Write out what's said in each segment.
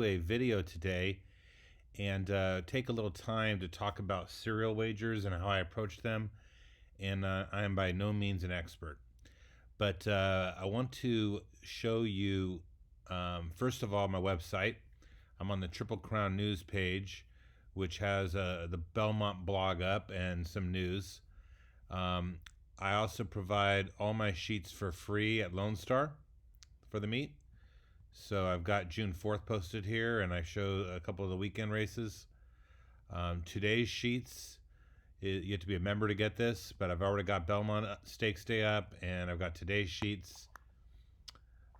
A video today and take a little time to talk about serial wagers and how I approach them. And I am by no means an expert, but I want to show you, first of all, my website. I'm on the Triple Crown news page, which has the Belmont blog up and some news. Um, I also provide all my sheets for free at Lone Star for the meet. So I've got June 4th posted here, and I show a couple of the weekend races. Today's sheets, you have to be a member to get this, but I've already got Belmont Stakes Day up, and I've got today's sheets,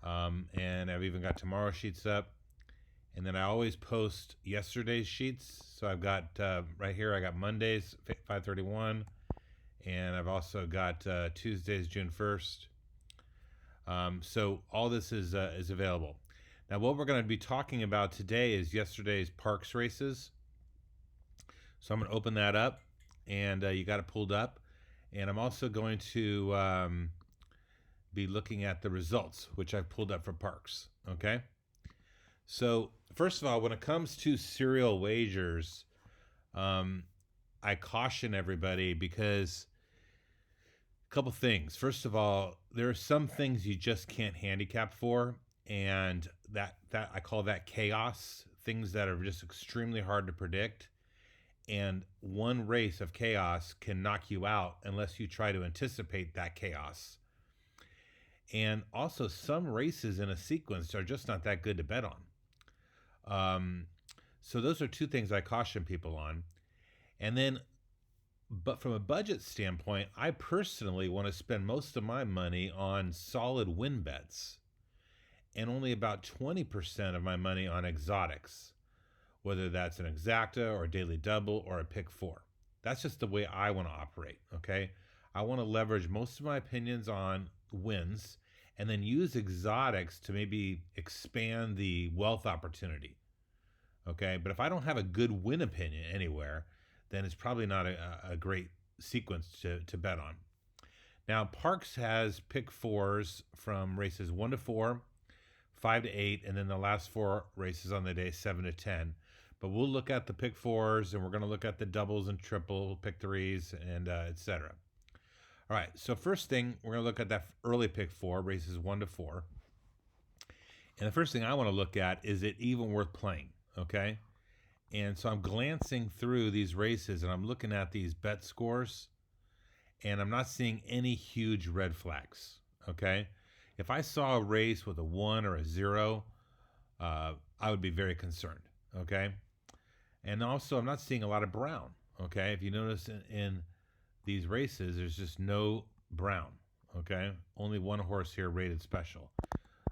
and I've even got tomorrow's sheets up. And then I always post yesterday's sheets. So I've got right here, I got Monday's 531, and I've also got Tuesday's June 1st. So all this is available. Now, what we're going to be talking about today is yesterday's Parx races. So I'm going to open that up, and you got it pulled up. And I'm also going to be looking at the results, which I've pulled up for Parx. Okay. So first of all, when it comes to serial wagers, I caution everybody because a couple things. First of all, there are some things you just can't handicap for, and that I call that chaos, things that are just extremely hard to predict. And one race of chaos can knock you out unless you try to anticipate that chaos. And also, some races in a sequence are just not that good to bet on. So those are two things I caution people on. And then, but from a budget standpoint, I personally want to spend most of my money on solid win bets and only about 20% of my money on exotics, whether that's an exacta or a daily double or a pick four. That's just the way I want to operate, okay? I want to leverage most of my opinions on wins and then use exotics to maybe expand the wealth opportunity, okay? But if I don't have a good win opinion anywhere, then it's probably not a great sequence to bet on. Now, Parx has pick fours from races 1 to 4, 5 to 8, and then the last four races on the day, 7 to 10. But we'll look at the pick fours, and we're going to look at the doubles and triple, pick threes, and etc. All right, so first thing, we're going to look at that early pick four, races 1 to 4. And the first thing I want to look at, is it even worth playing, okay? And so I'm glancing through these races, and I'm looking at these bet scores, and I'm not seeing any huge red flags, okay? If I saw a race with a 1 or a 0, I would be very concerned, okay? And also, I'm not seeing a lot of brown, okay? If you notice in these races, there's just no brown, okay? Only one horse here rated special.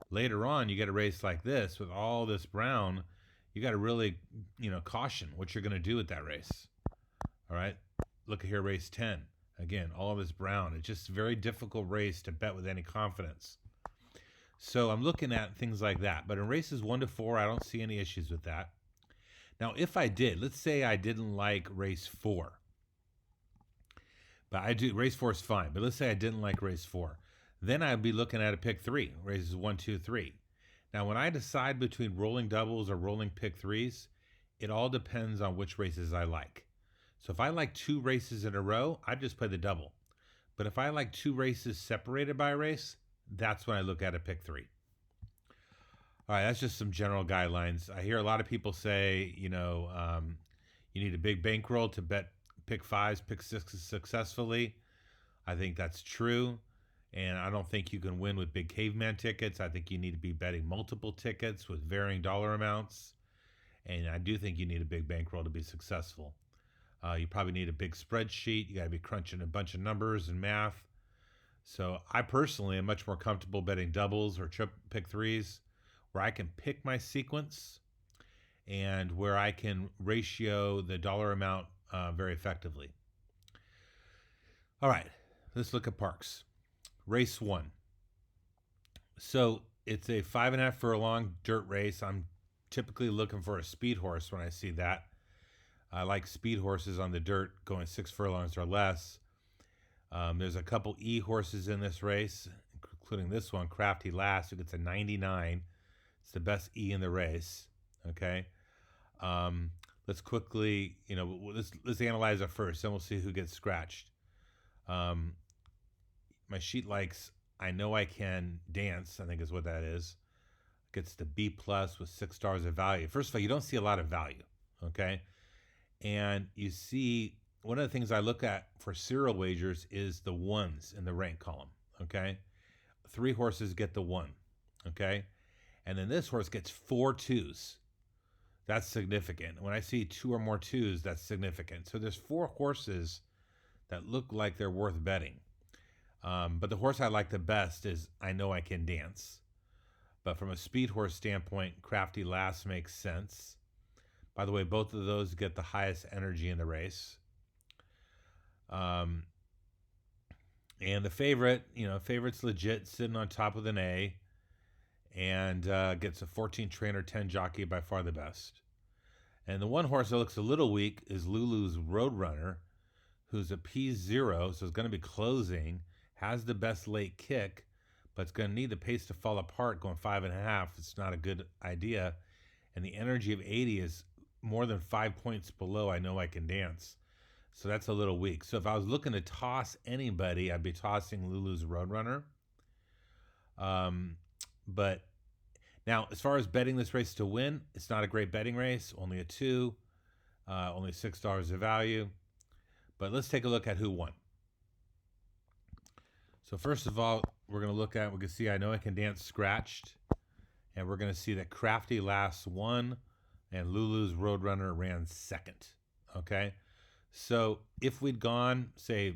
Later on, you get a race like this with all this brown, you got to really, caution what you're going to do with that race. All right. Look at here, race 10. Again, all of this brown. It's just a very difficult race to bet with any confidence. So I'm looking at things like that. But in races 1 to 4, I don't see any issues with that. Now, if I did, let's say I didn't like race 4. But I do, race 4 is fine. But let's say I didn't like race 4. Then I'd be looking at a pick 3, races 1, 2, 3. Now, when I decide between rolling doubles or rolling pick threes, it all depends on which races I like. So if I like 2 races in a row, I just play the double. But if I like 2 races separated by a race, that's when I look at a pick 3. All right, that's just some general guidelines. I hear a lot of people say, you need a big bankroll to bet pick 5s, pick 6s successfully. I think that's true. And I don't think you can win with big caveman tickets. I think you need to be betting multiple tickets with varying dollar amounts. And I do think you need a big bankroll to be successful. You probably need a big spreadsheet. You got to be crunching a bunch of numbers and math. So I personally am much more comfortable betting doubles or pick threes, where I can pick my sequence and where I can ratio the dollar amount very effectively. All right, let's look at Parx. Race 1. So it's a 5.5 furlong dirt race. I'm typically looking for a speed horse when I see that. I like speed horses on the dirt going 6 furlongs or less. There's a couple E horses in this race, including this one, Crafty Last, who gets a 99. It's the best E in the race. Okay. Um, let's quickly, let's analyze it first, then we'll see who gets scratched. Um, my sheet likes I know I can dance. I think is what that is. Gets the B plus with 6 stars of value. First of all, you don't see a lot of value. Okay, and you see one of the things I look at for serial wagers is the ones in the rank column. Okay, 3 horses get the one. Okay, and then this horse gets 4 2s. That's significant. When I see 2 or more 2s, that's significant. So there's 4 horses that look like they're worth betting. But the horse I like the best is I Know I Can Dance. But from a speed horse standpoint, Crafty Lass makes sense. By the way, both of those get the highest energy in the race. Um, and the favorite's legit, sitting on top with an A, and gets a 14 trainer, 10 jockey, by far the best. And the one horse that looks a little weak is Lulu's Roadrunner, who's a P0, so it's going to be closing, has the best late kick, but it's going to need the pace to fall apart going 5.5. It's not a good idea. And the energy of 80 is more than 5 points below I Know I Can Dance. So that's a little weak. So if I was looking to toss anybody, I'd be tossing Lulu's Roadrunner. But now, as far as betting this race to win, it's not a great betting race. Only a 2, only $6 of value. But let's take a look at who won. So first of all, we can see I Know I Can Dance scratched. And we're going to see that Crafty Lass won and Lulu's Roadrunner ran second. Okay? So if we'd gone, say,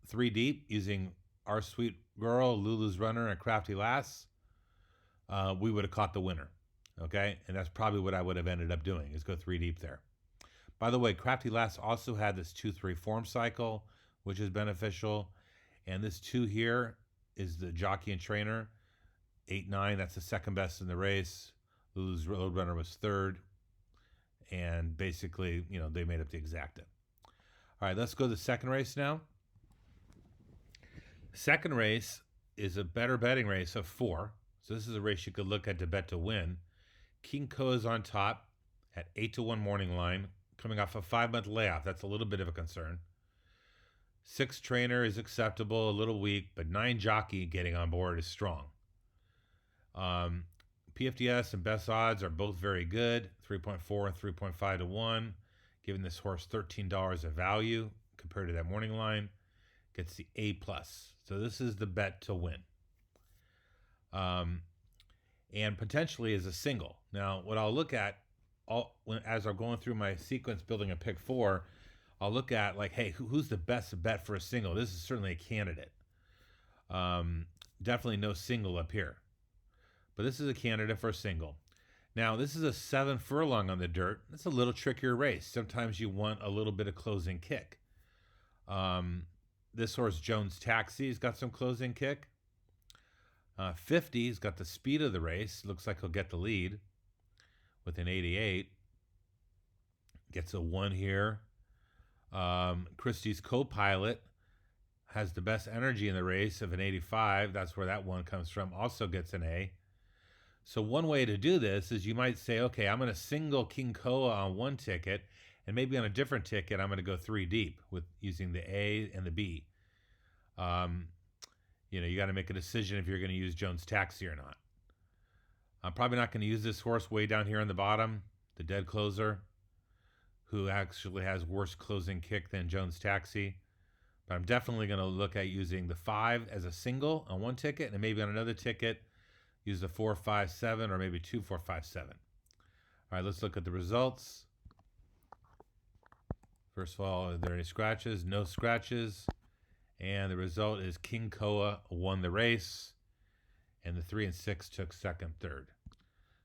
3 deep using Our Sweet Girl, Lulu's Runner, and Crafty Lass, we would have caught the winner. Okay? And that's probably what I would have ended up doing, is go 3 deep there. By the way, Crafty Lass also had this 2-3 form cycle, which is beneficial. And this 2 here is the jockey and trainer. 8-9, that's the second best in the race. Lulu's Roadrunner was third. And basically, they made up the exacta. All right, let's go to the second race now. Second race is a better betting race of 4. So this is a race you could look at to bet to win. King Ko is on top at 8-1 morning line, coming off a 5-month layoff. That's a little bit of a concern. 6 trainer is acceptable, a little weak, but 9 jockey getting on board is strong. PFDS and best odds are both very good, 3.4 and 3.5 to 1, giving this horse $13 of value compared to that morning line. Gets the A+. So this is the bet to win. And potentially is a single. Now, what I'll look at as I'm going through my sequence building a pick 4, I'll look at hey, who's the best bet for a single? This is certainly a candidate. Definitely no single up here. But this is a candidate for a single. Now, this is a 7 furlong on the dirt. It's a little trickier race. Sometimes you want a little bit of closing kick. This horse, Jones Taxi, has got some closing kick. 50's got the speed of the race. Looks like he'll get the lead with an 88. Gets a 1 here. Christie's Co-Pilot has the best energy in the race of an 85. That's where that one comes from. Also gets an A. So one way to do this is you might say, okay, I'm going to single King Koa on one ticket, and maybe on a different ticket, I'm going to go 3 deep with using the A and the B. You got to make a decision if you're going to use Jones Taxi or not. I'm probably not going to use this horse way down here on the bottom, the dead closer, who actually has worse closing kick than Jones Taxi. But I'm definitely going to look at using the 5 as a single on one ticket, and maybe on another ticket, use the 4, 5, 7, or maybe 2, 4, 5, 7. All right, let's look at the results. First of all, are there any scratches? No scratches. And the result is King Koa won the race, and the 3 and 6 took second, third.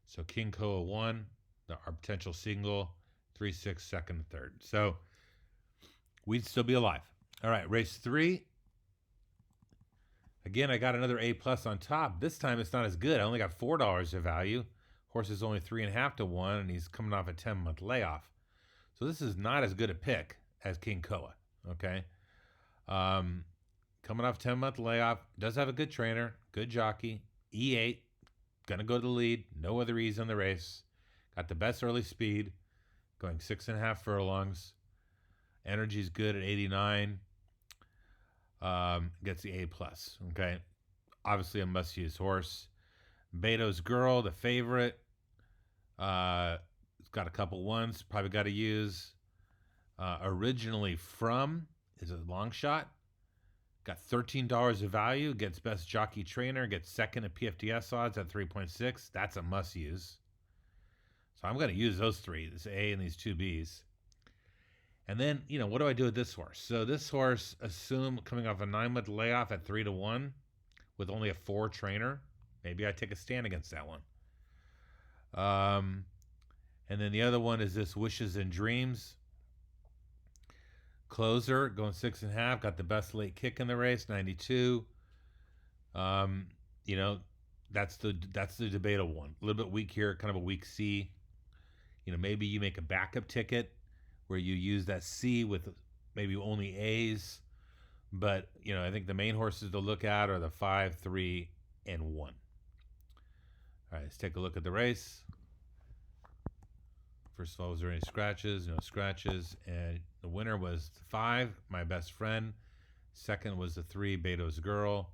So King Koa won, our potential single, 3, 6, second, third. So we'd still be alive. All right, race 3. Again, I got another A+ on top. This time it's not as good. I only got $4 of value. Horse is only 3.5 to 1, and he's coming off a 10-month layoff. So this is not as good a pick as King Koa, okay? Coming off 10-month layoff, does have a good trainer, good jockey, E8, gonna go to the lead, no other ease on the race. Got the best early speed, going 6.5 furlongs. Energy's good at 89. Gets the A plus. Okay, obviously a must-use horse. Beto's Girl, the favorite. It's got a couple ones. Probably got to use. Originally From is a long shot. Got $13 of value. Gets best jockey trainer. Gets second at PFTS odds at 3.6. That's a must use. So I'm going to use those three, this A and these two Bs. And then, what do I do with this horse? So this horse, assume coming off a 9-month layoff at 3-1 with only a 4 trainer. Maybe I take a stand against that one. And then the other one is this Wishes and Dreams. Closer, going 6.5, got the best late kick in the race, 92. That's the debatable one. A little bit weak here, kind of a weak C. Maybe you make a backup ticket where you use that C with maybe only A's. But, I think the main horses to look at are the 5, 3, and 1. All right, let's take a look at the race. First of all, was there any scratches? No scratches. And the winner was the 5, My Best Friend. Second was the 3, Beto's Girl.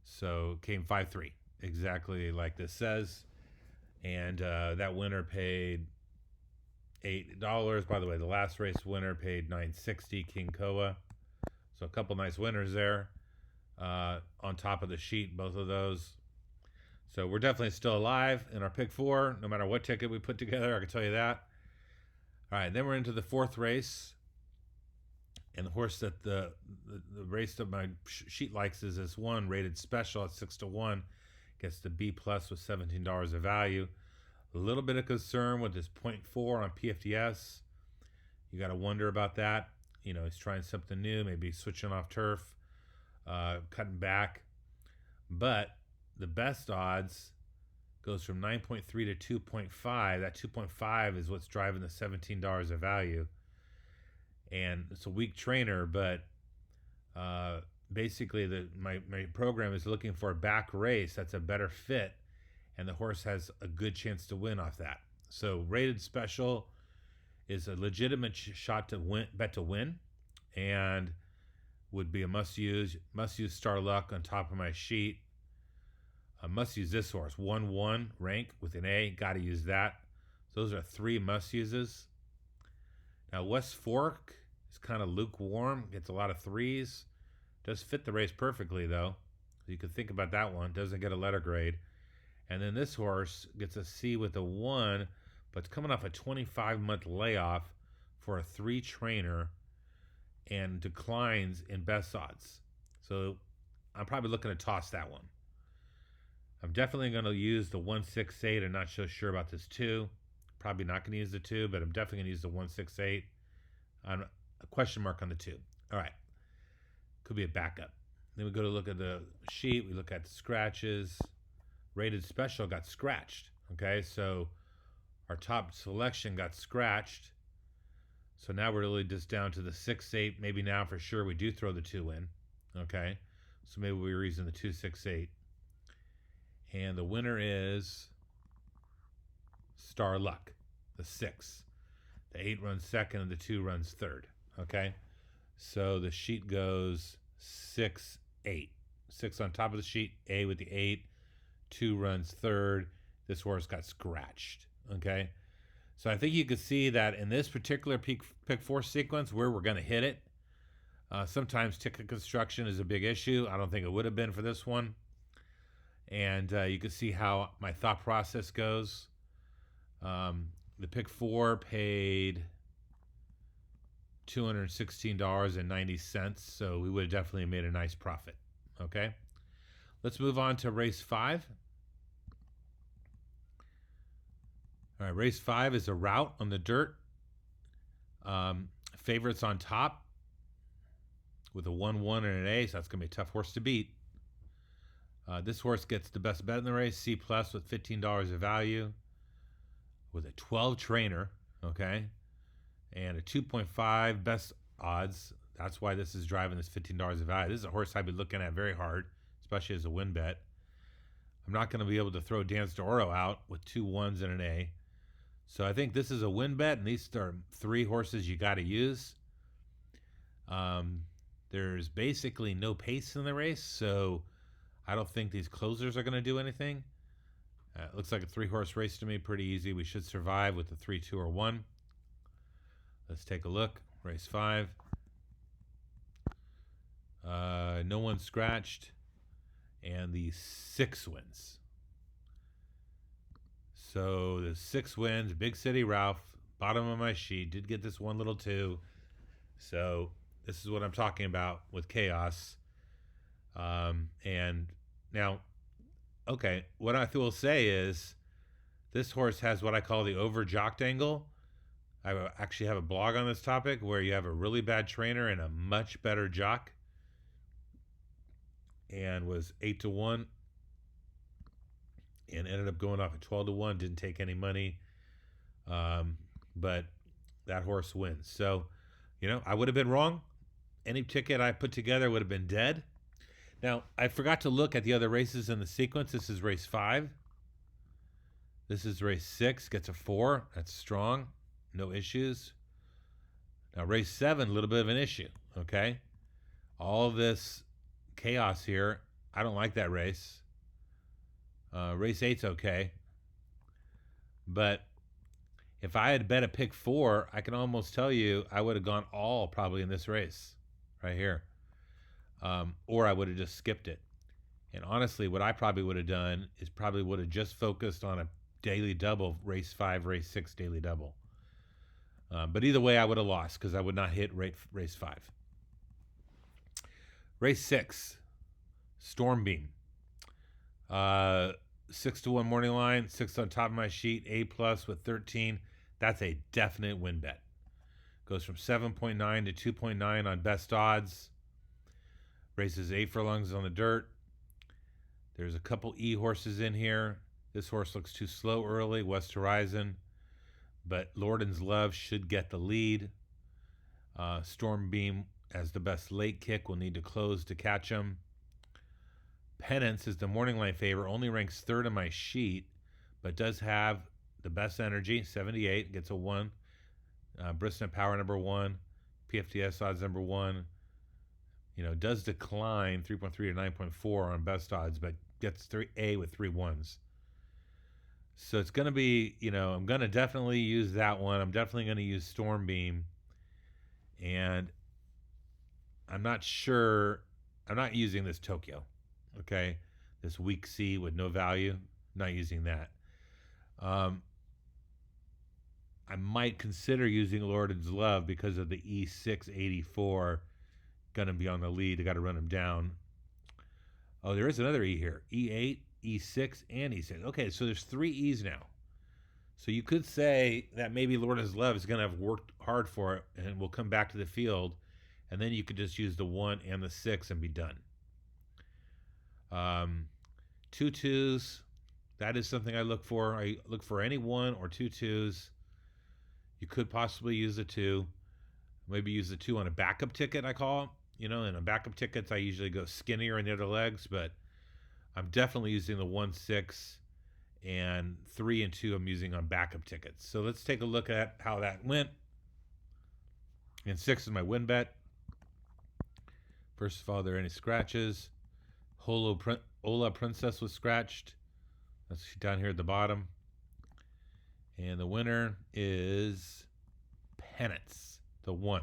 So came 5-3, exactly like this says. And that winner paid $8. By the way, the last race winner paid $9.60, King Koa. So a couple nice winners there. On top of the sheet, both of those. So we're definitely still alive in our pick 4, no matter what ticket we put together. I can tell you that. All right, then we're into the 4th race. And the horse that the race that my sheet likes is this one, rated special at 6-1. Gets the B plus with $17 of value. A little bit of concern with this 0.4 on PFTS. You got to wonder about that. He's trying something new, maybe switching off turf, cutting back. But the best odds goes from 9.3 to 2.5. That 2.5 is what's driving the $17 of value. And it's a weak trainer, but basically my program is looking for a back race that's a better fit, and the horse has a good chance to win off that. So rated special is a legitimate shot to win, bet to win, and would be a must use Star Luck on top of my sheet. I must use this horse, 1-1 rank with an A. Got to use that. So those are 3 must uses. Now West Fork is kind of lukewarm. Gets a lot of 3s. Does fit the race perfectly though. You could think about that one. Doesn't get a letter grade. And then this horse gets a C with a 1, but it's coming off a 25-month layoff for a 3 trainer and declines in best odds. So I'm probably looking to toss that one. I'm definitely going to use the 168. I'm not so sure about this 2. Probably not going to use the 2, but I'm definitely going to use the 168. I'm a question mark on the 2. All right. Could be a backup. Then we go to look at the sheet. We look at the scratches. Rated special got scratched. Okay, so our top selection got scratched. So now we're really just down to the 6-8. Maybe now for sure we do throw the 2 in. Okay, so maybe we're using the 2-6-8. And the winner is Star Luck, the 6. The 8 runs second and the 2 runs third. Okay, so the sheet goes 6-8. 6 on top of the sheet, A with the 8. 2 runs third. This horse got scratched. Okay, so I think you can see that in this particular pick 4 sequence where we're going to hit it. Sometimes ticket construction is a big issue. I don't think it would have been for this one. And you can see how my thought process goes. The pick 4 paid $216.90, so we would have definitely made a nice profit. Okay, let's move on to race 5. All right, race 5 is a route on the dirt. Favorites on top with a 1-1 and an A, so that's going to be a tough horse to beat. This horse gets the best bet in the race, C plus with $15 of value, with a 12 trainer, okay, and a 2.5 best odds. That's why this is driving this $15 of value. This is a horse I'd be looking at very hard, especially as a win bet. I'm not going to be able to throw Dance de Oro out with 2 1s and an A. So I think this is a win bet, and these are 3 horses you got to use. There's basically no pace in the race, so I don't think these closers are going to do anything. It looks like a 3-horse race to me, pretty easy. We should survive with the 3, 2, or 1. Let's take a look. Race 5. No one scratched, and the 6 wins. So the 6 wins. Big City Ralph, bottom of my sheet, did get this one little 2. So this is what I'm talking about with chaos. And now, okay, what I will say is this horse has what I call the over-jocked angle. I actually have a blog on this topic where you have a really bad trainer and a much better jock, and was 8-1 and ended up going off at 12-1. Didn't take any money, but that horse wins. So, I would have been wrong. Any ticket I put together would have been dead. Now, I forgot to look at the other races in the sequence. This is race 5. This is race 6. Gets a 4. That's strong. No issues. Now, race 7, a little bit of an issue. Okay? All of this chaos here. I don't like that race. Race 8's okay. But if I had bet a pick 4, I can almost tell you I would have gone all probably in this race right here. Or I would have just skipped it. And honestly, what I probably would have done is probably would have just focused on a daily double, race 5, race 6 daily double. But either way, I would have lost because I would not hit race 5. Race 6, Stormbeam. 6-1 morning line, 6 on top of my sheet, A+ with 13. That's a definite win bet. Goes from 7.9 to 2.9 on best odds. Races 8 furlongs on the dirt. There's a couple E horses in here. This horse looks too slow early, West Horizon. But Lorden's Love should get the lead. Stormbeam as the best late kick will need to close to catch him. Penance is the morning line favorite, only ranks 3rd on my sheet, but does have the best energy, 78, gets a 1. Brisnet Power number 1, PFTS odds number 1. Does decline 3.3 to 9.4 on best odds, but gets 3A with 3 1s. So it's going to be, I'm going to definitely use that one. I'm definitely going to use Stormbeam. And I'm not using this Tokyo. Okay, this weak C with no value, not using that. I might consider using Lorden's Love because of the E6 84 going to be on the lead. I got to run him down. Oh, there is another E here. E8, E6, and E6. Okay, so there's 3 E's now. So you could say that maybe Lorden's Love is going to have worked hard for it and will come back to the field, and then you could just use the 1 and the 6 and be done. 2 2s, that is something I look for. I look for any 1 or 2 2s. You could possibly use the 2. Maybe use the 2 on a backup ticket, I call it. In a backup tickets, I usually go skinnier in the other legs, but I'm definitely using the 1 6, and 3 and 2 I'm using on backup tickets. So let's take a look at how that went. And 6 is my win bet. First of all, are there any scratches? Ola Princess was scratched. That's down here at the bottom. And the winner is Penance, the 1.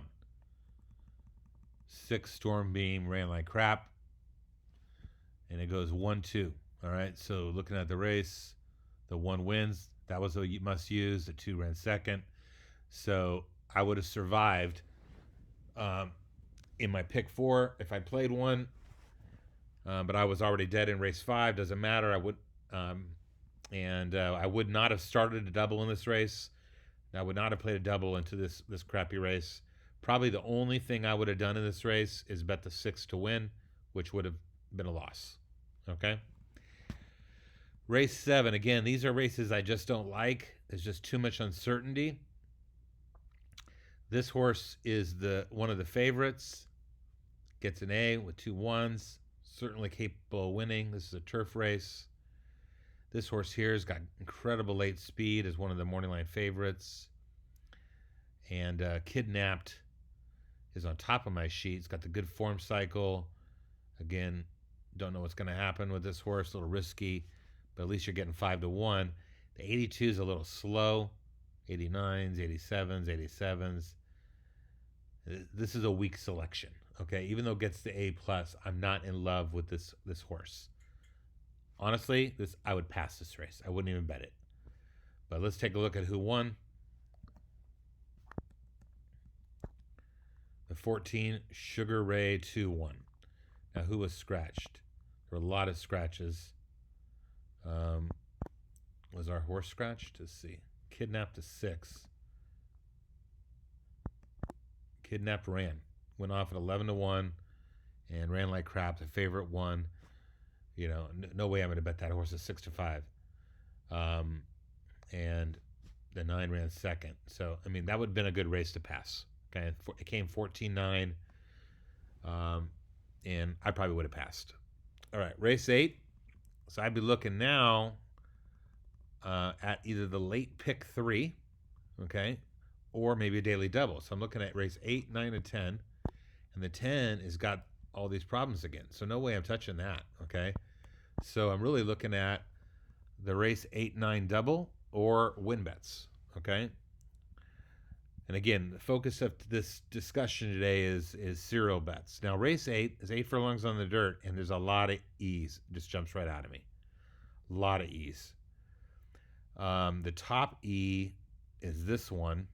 6 Stormbeam ran like crap. And it goes 1-2. All right, so looking at the race, the 1 wins. That was a must use. The 2 ran second. So I would have survived in my pick 4 if I played 1. But I was already dead in race 5. Doesn't matter. I would not have started a double in this race. I would not have played a double into this crappy race. Probably the only thing I would have done in this race is bet the 6 to win, which would have been a loss. Okay. Race 7. Again, these are races I just don't like. There's just too much uncertainty. This horse is one of the favorites. Gets an A with 2 1s. Certainly capable of winning. This is a turf race. This horse here has got incredible late speed, is one of the morning line favorites. And Kidnapped is on top of my sheet. It's got the good form cycle. Again, don't know what's going to happen with this horse. A little risky, but at least you're getting 5-1. The 82 is a little slow. 89s, 87s, 87s. This is a weak selection. Okay, even though it gets the A+, I'm not in love with this horse. Honestly, I would pass this race. I wouldn't even bet it. But let's take a look at who won. The 14, Sugar Ray 2-1. Now, who was scratched? There were a lot of scratches. Was our horse scratched? Let's see. Kidnapped to 6. Kidnapped ran. Went off at 11-1 and ran like crap. The favorite won. You know, no way I'm going to bet that horse is 6-5. And the 9 ran second. So, I mean, that would have been a good race to pass. Okay, it came 14-9. And I probably would have passed. All right, race 8. So I'd be looking now at either the late pick 3, okay, or maybe a daily double. So I'm looking at race 8, 9, and 10. And the 10 has got all these problems again. So no way I'm touching that, okay? So I'm really looking at the race 8, 9 double or win bets, okay? And again, the focus of this discussion today is serial bets. Now, race 8 is 8 furlongs on the dirt, and there's a lot of ease. It just jumps right out of me. A lot of ease. The top E is this one,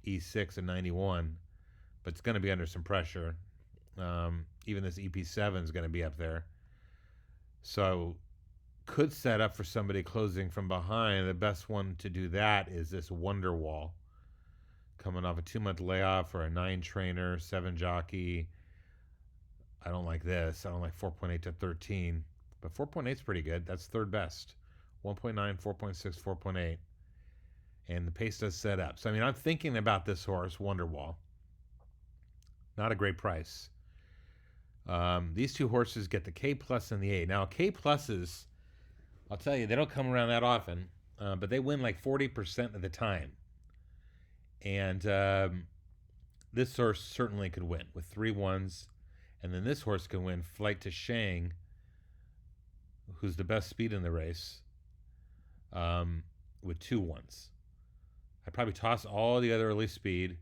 E6 and 91, but it's going to be under some pressure. Even this EP7 is going to be up there. So could set up for somebody closing from behind. The best one to do that is this Wonderwall, coming off a 2-month layoff, or a 9 trainer, 7 jockey. I don't like this. I don't like 4.8 to 13, but 4.8 is pretty good. That's third best. 1.9, 4.6, 4.8. And the pace does set up. So, I mean, I'm thinking about this horse, Wonderwall. Not a great price. These two horses get the K+ and the A. Now, K pluses, I'll tell you, they don't come around that often, but they win like 40% of the time. And this horse certainly could win with 3 1s. And then this horse can win Flight to Shang, who's the best speed in the race, with 2 1s. I'd probably toss all the other early speed,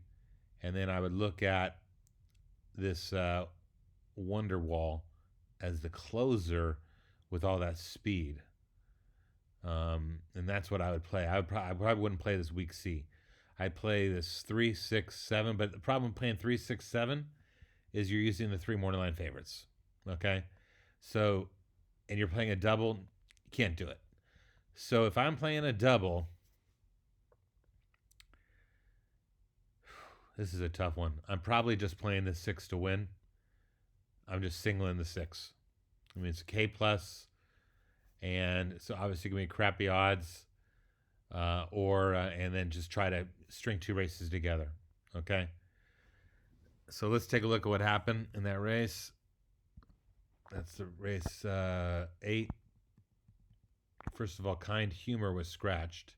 and then I would look at this Wonderwall as the closer with all that speed. And that's what I would play. I probably wouldn't play this weak C. I'd play this 3, 6, 7. But the problem with playing 3, 6, 7 is you're using the 3 morning line favorites. Okay? So, and you're playing a double, you can't do it. So if I'm playing a double, this is a tough one. I'm probably just playing the 6 to win. I'm just singling the 6. I mean, it's a K+, and so obviously going to be crappy odds, and then just try to string 2 races together. Okay? So let's take a look at what happened in that race. That's the race 8. First of all, Kind Humor was scratched.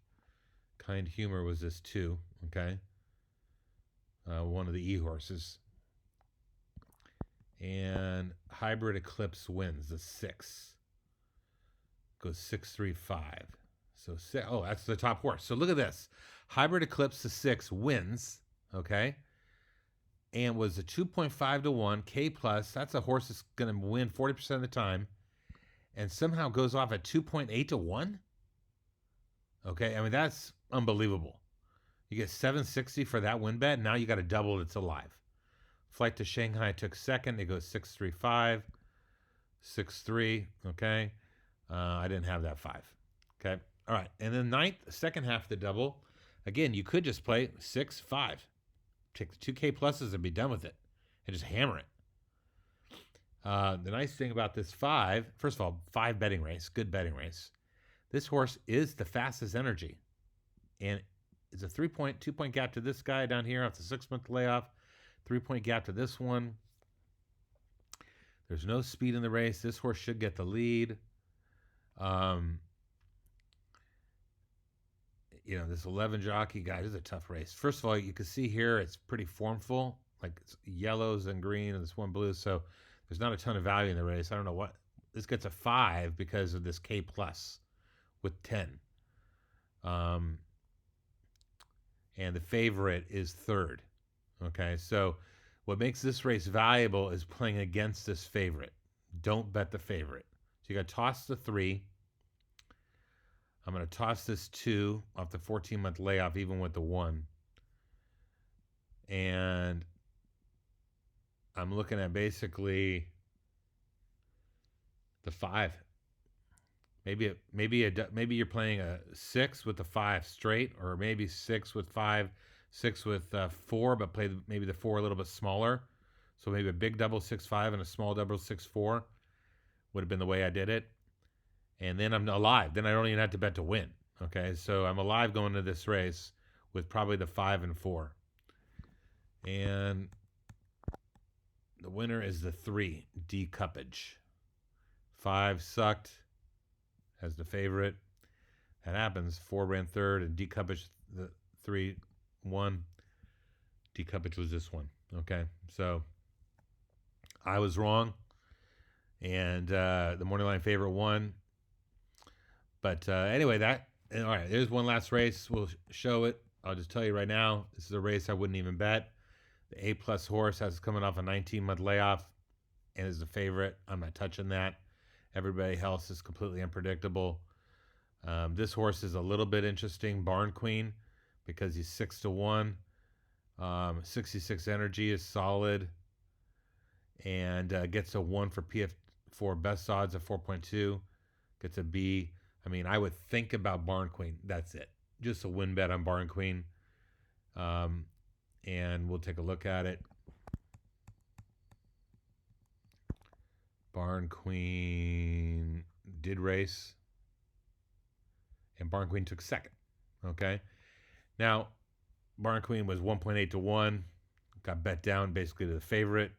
Kind Humor was this 2, okay? One of the E horses. And Hybrid Eclipse wins the 6. Goes 6-3-5. So that's the top horse. So look at this. Hybrid Eclipse the 6 wins, okay? And was a 2.5 to 1 K+. That's a horse that's going to win 40% of the time, and somehow goes off at 2.8 to 1. Okay, I mean, that's unbelievable. You get 760 for that win bet. Now you got a double that's alive. Flight to Shanghai took second. It goes 6-3-5, 6-3. Okay, I didn't have that 5. Okay, all right. And then ninth, second half of the double. Again, you could just play 6-5. Take the 2 K pluses and be done with it, and just hammer it. The nice thing about this 5, first of all, 5 betting race, good betting race. This horse is the fastest energy, and it's a 2-point gap to this guy down here after the 6-month layoff. 3-point gap to this one. There's no speed in the race. This horse should get the lead. this 11 jockey guy is a tough race. First of all, you can see here it's pretty formful, like it's yellows and green and this one blue. So there's not a ton of value in the race. I don't know what this gets a 5 because of this K plus with 10. And the favorite is third. Okay, so what makes this race valuable is playing against this favorite. Don't bet the favorite. So you got to toss the 3. I'm going to toss this 2 off the 14-month layoff, even with the 1. And I'm looking at basically the 5. Maybe you're playing a 6 with the 5 straight, or maybe 6 with 5, 6 with 4, but play maybe the 4 a little bit smaller. So maybe a big double 6-5 and a small double 6-4 would have been the way I did it. And then I'm alive. Then I don't even have to bet to win. Okay, so I'm alive going into this race with probably the 5 and 4. And the winner is the 3, D Cuppage. 5 sucked as the favorite. That happens. 4 ran third, and D Cuppage, the 3 won. D Cuppage was this one. Okay, so I was wrong, and the morning line favorite won. But anyway, all right, there's one last race. We'll show it. I'll just tell you right now, this is a race I wouldn't even bet. The A-plus horse has coming off a 19-month layoff and is the favorite. I'm not touching that. Everybody else is completely unpredictable. This horse is a little bit interesting, Barn Queen, because he's 6-1. 66 energy is solid, and gets a 1 for PF4 best odds of 4.2. Gets a B. I mean, I would think about Barn Queen. That's it. Just a win bet on Barn Queen. And we'll take a look at it. Barn Queen did race, and Barn Queen took second. Okay. Now, Barn Queen was 1.8 to 1. Got bet down basically to the favorite.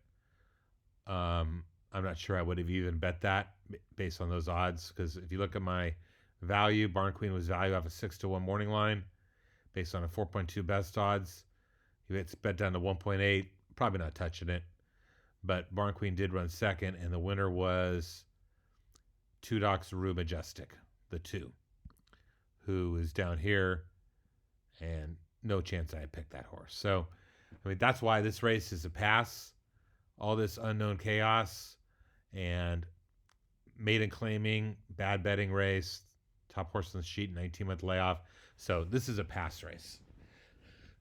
I'm not sure I would have even bet that based on those odds, because if you look at my value, Barn Queen was valued off a 6-1 morning line based on a 4.2 best odds. If it's bet down to 1.8, probably not touching it. But Barn Queen did run second, and the winner was Two Docs Rue Majestic, the 2, who is down here, and no chance I picked that horse. So, I mean, that's why this race is a pass. All this unknown chaos and maiden claiming, bad betting race, top horse on the sheet, 19-month layoff. So this is a pass race.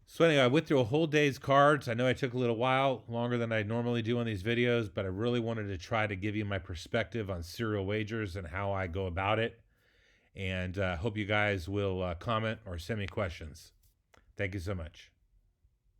So anyway, I went through a whole day's cards. I know I took a little while, longer than I normally do on these videos, but I really wanted to try to give you my perspective on serial wagers and how I go about it. And hope you guys will comment or send me questions. Thank you so much.